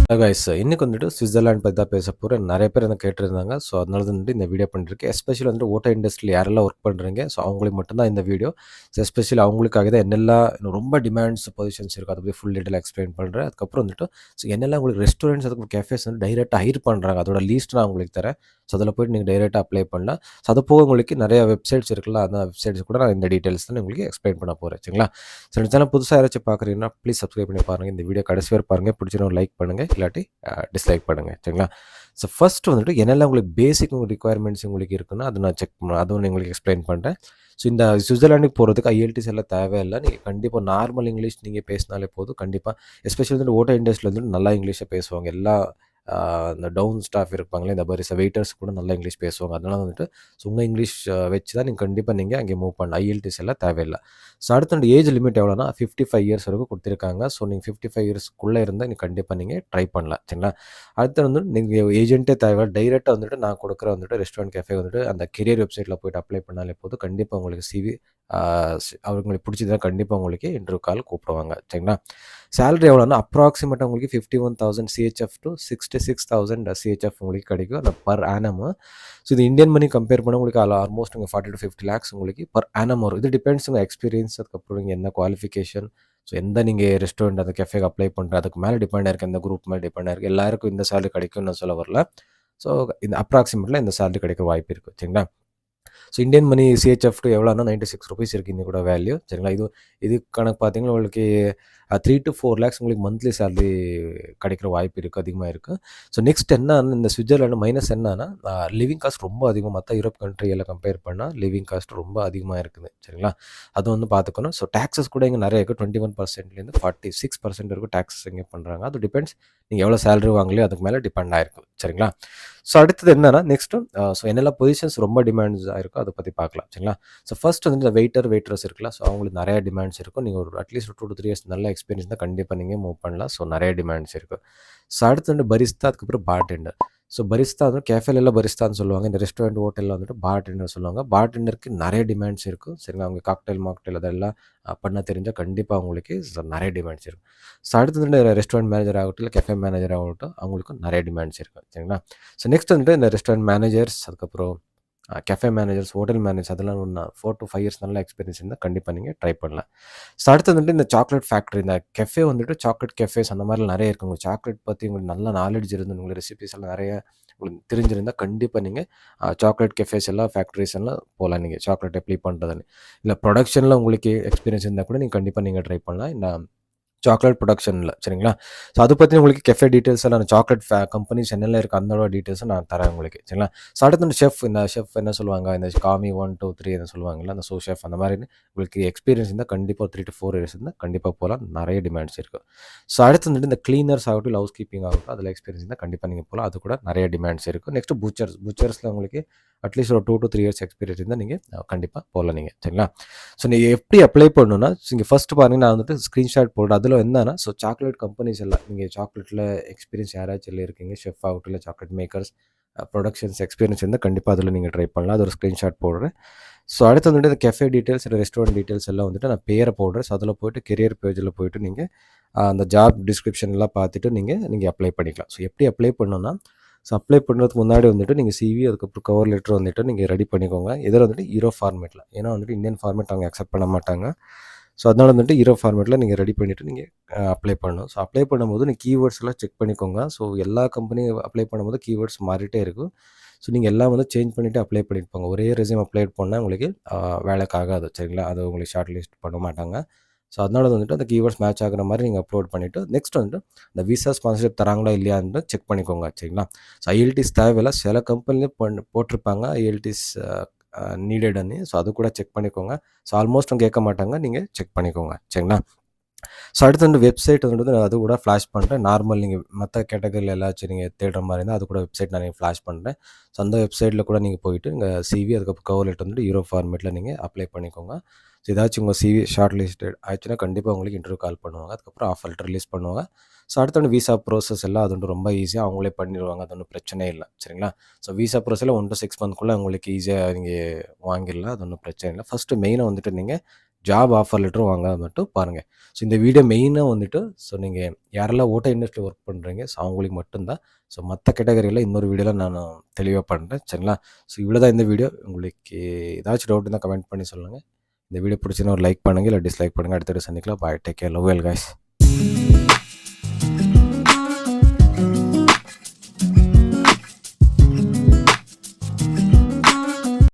Hello guys, இன்னைக்கு வந்துட்டு Switzerland பத்தி தான் பேச போறேன். நெறைய பேர் என்ன கேட்டிருந்தாங்க. ஸோ, அதனால தான் வந்துட்டு இந்த வீடியோ பண்ணியிருக்கேன். எஸ்பெஷலி வந்துட்டு ஓட்டோ இண்டஸ்ட்ரியில யாரெல்லாம் ஒர்க் பண்றீங்க, ஸோ அவங்களுக்கு மட்டும் தான் இந்த வீடியோ. ஸோ, எஸ்பெஷலி அவங்களுக்காக தான் என்னெல்லாம் இன்னும் ரொம்ப டிமாண்ட்ஸ் பொசிஷன்ஸ் இருக்கோ, அத பத்தி ஃபுல் டீட்டெயிலா எக்ஸ்பிளைன் பண்றேன். அதுக்கப்புறம் வந்துட்டு ஸோ என்னெல்லாம் உங்களுக்கு ரெஸ்டாரண்ட்ஸ் அதுக்கு கேஃபேஸ் வந்து டைரக்ட்டா ஹைர் பண்றாங்க. அதோட லீஸ்ட் நான் உங்களுக்கு தரேன். ஸோ, அதில போயிட்டு நீங்க டைரக்ட்டா அப்ளை பண்ணலாம். ஸோ, அது போக உங்களுக்கு நெறைய வெப்சைட்ஸ் இருக்குல்ல, அந்த வெப்சைட்ஸ் கூட நான் இந்த டீட்டெயில்ஸ் தான் உங்களுக்கு எக்ஸ்பிளைன் பண்ண போறேன். சரிங்களா? ஸோ, இந்த சேனல் புதுசா யாராச்சும் பார்க்குறீங்கன்னா, ப்ளீஸ் சப்ஸ்கிரைப் பண்ணி பாருங்க. இந்த வீடியோ கடைசி வரை பாருங்க. பிடிச்சிருந்தா ஒரு லைக் பண்ணுங்க. இல்லாட்டி டிஸ்லைக் பண்ணுங்க. சரிங்களா? ஸோ ஃபர்ஸ்ட் வந்துட்டு என்னெல்லாம் உங்களுக்கு பேசிக் ரிக்வயர்மெண்ட்ஸ் உங்களுக்கு இருக்குன்னா, அதை நான் செக் பண்ண அதுவும் நான் உங்களுக்கு எக்ஸ்பிளைன் பண்ணுறேன். ஸோ இந்த சுவிட்சர்லாண்டுக்கு போகிறதுக்கு ஐஎல்டிஎஸ் எல்லாம் தேவையில்லை. நீங்கள் கண்டிப்பாக நார்மல் இங்கிலீஷ் நீங்கள் பேசினாலே போதும். கண்டிப்பாக எஸ்பெஷலி வந்துட்டு ஓட்டோ இண்டஸ்ட்ரியில் வந்துட்டு நல்லா இங்கிலீஷை பேசுவாங்க. எல்லா இந்த டவுன் ஸ்டாஃப் இருப்பாங்களே, இந்த மாதிரி வெயிட்டர்ஸ் கூட நல்லா இங்கிலீஷ் பேசுவாங்க. அதனால வந்துட்டு ஸோ உங்கள் இங்கிலீஷ் வச்சு தான் நீங்கள் கண்டிப்பாக நீங்கள் அங்கே மூவ் பண்ணலாம். ஐஎல்டிஎஸ் எல்லாம் தேவையில்லை. ஸோ அடுத்து வந்து ஏஜ் லிமிட் எவ்வளோனா 55 இயர்ஸ் வரைக்கும் கொடுத்துருக்காங்க. ஸோ நீங்கள் 55 இயர்ஸ்க்குள்ளே இருந்தால் நீங்கள் கண்டிப்பாக நீங்கள் ட்ரை பண்ணலாம். சரிங்களா? அடுத்து வந்து நீங்கள் ஏஜென்ட்டே தேவை. டைரெக்டாக வந்துட்டு நான் கொடுக்குற வந்துட்டு ரெஸ்டாரண்ட் கேஃபே வந்துட்டு அந்த கெரியர் வெப்சைட்டில் போய்ட்டு அப்ளை பண்ணாலே போதும். கண்டிப்பாக உங்களுக்கு சிவி அவங்களுக்கு பிடிச்சதுன்னா கண்டிப்பாக உங்களுக்கு இன்டர்வியூ கால் கூப்பிடுவாங்க. சரிங்களா? சேலரி எவ்வளோனா அப்ராக்சிமேட்டாக உங்களுக்கு 51,000 சிஹெச்எஃப் டு 66,000 சிஹெச்எஃப் உங்களுக்கு கிடைக்கும் அந்த பர் ஆனம். ஸோ இது இந்தியன் மணி கம்பேர் பண்ண உங்களுக்கு ஆல்மோஸ்ட் உங்கள் 40 to 50 லேக்ஸ் உங்களுக்கு பர் ஆனம் வரும். இது டிபெண்ட்ஸ் உங்கள் எக்ஸ்பீரியன்ஸ், அதுக்கப்புறம் நீங்கள் என்ன குவாலிஃபிகேஷன், ஸோ எந்த நீங்கள் ரெஸ்டாரண்ட் அந்த கேஃபேக்கு அப்ளை பண்ணுற அதுக்கு மேலே டிபெண்ட் ஆயிருக்கு, எந்த குரூப் மேலே டிபெண்ட் ஆயிருக்கு. எல்லாருக்கும் இந்த சேலரி கிடைக்கும்னு சொல்ல வரல. ஸோ இந்த அப்ராக்சிமேட்டில் இந்த சேலரி கிடைக்க வாய்ப்பு இருக்குது. சரிங்களா? So Indian money CHF to எவ்வளோனா ₹96 இருக்குது இன்னி கூட வேல்யூ. சரிங்களா? இது கணக்கு பார்த்தீங்கன்னா உங்களுக்கு 3 to 4 லேக்ஸ் உங்களுக்கு மந்த்லி சேலரி கிடைக்கிற வாய்ப்பு இருக்குது, அதிகமாக இருக்குது. ஸோ நெக்ஸ்ட் என்னன்னா இந்த ஸ்விட்சர்லாண்டு மைனஸ் என்னன்னா லிவிங் காஸ்ட் ரொம்ப அதிகம். மற்ற யூரோப் கண்ட்ரியெல்லாம் கம்பேர் பண்ணால் லிவிங் காஸ்ட் ரொம்ப அதிகமாக இருக்குது. சரிங்களா? அது வந்து பார்த்துக்கணும். ஸோ டேக்ஸஸ் கூட இங்கே நிறைய இருக்குது. 21%லேருந்து 46% வரைக்கும் டேக்ஸஸ் இங்கே பண்ணுறாங்க. அது டிபெண்ட்ஸ் நீங்கள் எவ்வளோ சேலரி வாங்கலையோ அதுக்கு மேலே டிபெண்ட் ஆயிருக்கு. சரிங்களா? ஸோ அடுத்தது என்னன்னா நெக்ஸ்ட்டு ஸோ என்னெல்லாம் பொசிஷன்ஸ் ரொம்ப டிமாண்ட்ஸ் ஆயிருக்கோ அதை பற்றி பார்க்கலாம். சரிங்களா? ஸோ ஃபர்ஸ்ட் வந்து இந்த வெயிட்டர்ஸ் இருக்குல்ல, ஸோ அவங்களுக்கு நிறைய டிமாண்ட்ஸ் இருக்கும். நீங்கள் ஒரு அட்லீஸ்ட் 2 to 3 இயர்ஸ் நல்ல எக்ஸ்பீரியன்ஸ் தான் கண்டிப்பாக நீங்கள் மூவ் பண்ணலாம். ஸோ நிறைய டிமாண்ட்ஸ் இருக்குது. ஸோ அடுத்து வந்து பரிஸ்தா, அதுக்கப்புறம் பார்டெண்டர். ஸோ பரிஸ்தா வந்து கேஃபேலெல்லாம் பரிஸ்தான்னு சொல்லுவாங்க. இந்த ரெஸ்டாரண்ட் ஹோட்டலில் வந்துட்டு பார்டெண்டர் சொல்லுவாங்க. பார்டெண்டருக்கு நிறைய டிமாண்ட்ஸ் இருக்குது. சரிங்களா? அவங்க காக்டெயில் மாக்டெயில் அதெல்லாம் பண்ண தெரிஞ்சால் கண்டிப்பாக அவங்களுக்கு நிறைய டிமாண்ட்ஸ் இருக்கும். ஸோ அடுத்து வந்து ரெஸ்டாரண்ட் மேனேஜர் ஆகட்டும், இல்லை கேஃபே மேனேஜர் ஆகட்டும், அவங்களுக்கும் நிறைய டிமாண்ட்ஸ் இருக்குது. சரிங்களா? ஸோ நெக்ஸ்ட் வந்துட்டு இந்த ரெஸ்டாரண்ட் மேனேஜர்ஸ், அதுக்கப்புறம் கேஃபே மேனேஜர்ஸ், ஹோட்டல் மேனேஜர்ஸ் அதெல்லாம் ஒன்று 4 to 5 இயர்ஸ் நல்ல எக்ஸ்பீரியன்ஸ் இருந்தால் கண்டிப்பாக நீங்கள் ட்ரை பண்ணலாம். ஸோ அடுத்து வந்துட்டு இந்த சாக்லேட் ஃபேக்ட்ரி, இந்த கெஃபே வந்துட்டு சாக்லேட் கெஃபேஸ் அந்த மாதிரி நிறைய இருக்குது. உங்களுக்கு சாக்லேட் பற்றி உங்களுக்கு நல்ல நாலேஜ் இருந்து உங்களுக்கு ரெசிபிஸ் எல்லாம் நிறைய உங்களுக்கு தெரிஞ்சிருந்தால் கண்டிப்பாக நீங்கள் சாக்லேட் கெஃபேஸ் எல்லாம் ஃபேக்ட்ரிஸ் எல்லாம் போகலாம். நீங்கள் சாக்லேட் எப்படி பண்ணுறதுன்னு, இல்லை ப்ரொடக்ஷனில் உங்களுக்கு எக்ஸ்பீரியன்ஸ் இருந்தால் கூட நீங்கள் கண்டிப்பாக நீங்கள் ட்ரை பண்ணலாம். இந்த சாக்லேட் ப்ரொடக்ஷனில். சரிங்களா? ஸோ அதை பற்றி உங்களுக்கு கெஃபே டீட்டெயில்ஸ் எல்லாம் சாக்லேட் கம்பெனிஸ் என்னெல்லாம் இருக்குது அதோட டீட்டெயில்ஸும் நான் தரேன் உங்களுக்கு. சரிங்களா? ஸோ அடுத்து இந்த ஷெஃப் என்ன சொல்லுவாங்க, இந்த காமி 1, 2, 3 என்ன சொல்லுவாங்கல்ல, அந்த ஷெஃப் அந்த மாதிரி உங்களுக்கு எக்ஸ்பீரியன்ஸ் இருந்தால் கண்டிப்பாக 3 to 4 இயர்ஸ் இருந்தால் கண்டிப்பாக போகலாம். நிறைய டிமாண்ட்ஸ் இருக்குது. ஸோ அடுத்து வந்துட்டு இந்த கிளீனர்ஸ் ஆகட்டும், இல்லை ஹவுஸ் கீப்பிங் ஆகட்டும், அதில் எக்ஸ்பீரியன்ஸ் இருந்தால் கண்டிப்பாக நீங்கள் போகலாம். அது கூட நிறைய டிமாண்ட்ஸ் இருக்குது. நெக்ஸ்ட் புச்சர்ஸில் உங்களுக்கு அட்லீஸ்ட் ஒரு 2 to 3 இயர்ஸ் எக்ஸ்பீரியன்ஸ் இருந்தால் நீங்கள் கண்டிப்பாக போகலாம் நீங்கள். சரிங்களா? ஸோ நீங்கள் எப்படி அப்ளை பண்ணணும்னா, நீங்கள் ஃபஸ்ட்டு பாருங்கள், நான் வந்துட்டு ஸ்க்ரீன்ஷாட் போடுறேன். அதில் என்னன்னா ஸோ சாக்லேட் கம்பெனிஸ் எல்லாம் நீங்கள் சாக்லேட்டில் எக்ஸ்பீரியன்ஸ் யாராச்சும் இல்லை இருக்கீங்க, ஷெஃப் ஆகட்டும், இல்லை சாக்லேட் மேக்கர்ஸ் ப்ரொடக்ஷன்ஸ் எக்ஸ்பீரியன்ஸ் இருந்தால் கண்டிப்பாக அதில் நீங்கள் ட்ரை பண்ணலாம். அது ஒரு ஸ்க்ரீன்ஷாட் போடுறேன். ஸோ அடுத்து வந்துட்டு இந்த கெஃபே டீட்டெயில்ஸ், இல்லை ரெஸ்டாரண்ட் டீட்டெயில்ஸ் எல்லாம் வந்துட்டு நான் பேரை போடுறேன். ஸோ அதில் போய்ட்டு கெரியர் பேஜில் போய்ட்டு நீங்கள் அந்த ஜாப் டிஸ்கிரிப்ஷன்லாம் பார்த்துட்டு நீங்கள் அப்ளை பண்ணிக்கலாம். ஸோ எப்படி அப்ளை பண்ணணும்னா, ஸோ அப்ளை பண்ணுறதுக்கு முன்னாடி வந்துட்டு நீங்கள் சிவி, அதுக்கப்புறம் கவர் லெட்டர் வந்துட்டு நீங்கள் ரெடி பண்ணிக்கோங்க. இதில் வந்துட்டு ஈரோ ஃபார்மேட்டில், ஏன்னா வந்துட்டு இந்தியன் ஃபார்மேட் அவங்க அக்செப்ட் பண்ண மாட்டாங்க. ஸோ அதனால் வந்துட்டு ஈரோ ஃபார்மேட்டில் நீங்கள் ரெடி பண்ணிவிட்டு நீங்கள் அப்ளை பண்ணணும். ஸோ அப்ளை பண்ணும்போது நீங்கள் கீவேர்ட்ஸ் எல்லாம் செக் பண்ணிக்கோங்க. ஸோ எல்லா கம்பெனியும் அப்ளை பண்ணும்போது கீவேர்ட்ஸ் மாறிட்டே இருக்கும். ஸோ நீங்கள் எல்லாம் வந்து சேஞ்ச் பண்ணிவிட்டு அப்ளை பண்ணியிருப்பாங்க. ஒரே ரெஸ்யூம் அப்ளை பண்ணால் உங்களுக்கு வேலைக்கு ஆகாது. சரிங்களா? அது உங்களுக்கு ஷார்ட் லிஸ்ட் பண்ண மாட்டாங்க. ஸோ அதனால வந்துட்டு அந்த கீவேர்ட்ஸ் மேட்ச் ஆகுற மாதிரி நீங்கள் அப்லோட் பண்ணிவிட்டு நெக்ஸ்ட் வந்துட்டு இந்த விசா ஸ்பான்சர்ஷிப் தராங்களா இல்லையான்னு செக் பண்ணிக்கோங்க. சரிங்களா? ஸோ ஐஎல்டிஎஸ் தேவையில்லை, சில கம்பெனிலே போட்டிருப்பாங்க ஐஎல்டிஎஸ் நீடட்னு. ஸோ அது கூட செக் பண்ணிக்கோங்க. ஸோ ஆல்மோஸ்ட் அவங்க கேட்க மாட்டாங்க, நீங்கள் செக் பண்ணிக்கோங்க. சரிங்களா? ஸோ அடுத்து வந்து வெப்சைட் வந்துட்டு அது கூட ஃப்ளாஷ் பண்ணுறேன். நார்மல் நீங்கள் மற்ற கேட்டகரியில் எல்லாச்சும் நீங்கள் தேடுற மாதிரி இருந்தால் அது கூட வெப்சைட் நான் ஃப்ளாஷ் பண்ணுறேன். ஸோ அந்த வெப்சைட்டில் கூட நீங்கள் போயிட்டு உங்கள் சிவி, அதுக்கப்புறம் கவர் லெட்டர் வந்துட்டு ஈரோ ஃபார்மேட்டில் நீங்கள் அப்ளை பண்ணிக்கோங்க. ஸோ ஏதாச்சும் உங்கள் சிவி ஷார்ட் லிஸ்டட் ஆச்சுன்னா கண்டிப்பாக உங்களுக்கு இன்டர்வியூ கால் பண்ணுவாங்க. அதுக்கப்புறம் ஆஃபர் லெட்டர் ரிலீஸ் பண்ணுவாங்க. ஸோ அடுத்து வந்து விசா ப்ரோசஸ் எல்லாம் அது வந்து ரொம்ப ஈஸியாக அவங்களே பண்ணிடுவாங்க. அது ஒன்றும் பிரச்சனையே இல்லை. சரிங்களா? ஸோ விசா ப்ரோசஸில் 1 to 6 மந்த்க்குள்ளே உங்களுக்கு ஈஸியாக நீங்கள் வாங்கிடலாம். அது ஒன்றும் பிரச்சனை இல்லை. ஃபஸ்ட்டு மெயினாக வந்துட்டு நீங்கள் ஜாப் ஆஃபர் லெட்டரும் வாங்காத மட்டும் பாருங்கள். ஸோ இந்த வீடியோ மெயினாக வந்துட்டு ஸோ நீங்கள் யாரெல்லாம் ஓட்டோ இண்டஸ்ட்ரியில் ஒர்க் பண்ணுறீங்க ஸோ அவங்களுக்கு மட்டும்தான். ஸோ மற்ற கேட்டகரியில் இன்னொரு வீடியோவில் நான் தெளிவாக பண்ணுறேன் சரிங்களா. ஸோ இவ்வளோ தான் இந்த வீடியோ. உங்களுக்கு ஏதாச்சும் டவுட் இருந்தால் கமெண்ட் பண்ணி சொல்லுங்கள். இந்த வீடியோ பிடிச்சினா ஒரு லைக் பண்ணுங்கள், இல்லை டிஸ்லைக் பண்ணுங்கள். அடுத்த வீடியோ சந்திக்கலாம். Bye, take care, love you all guys.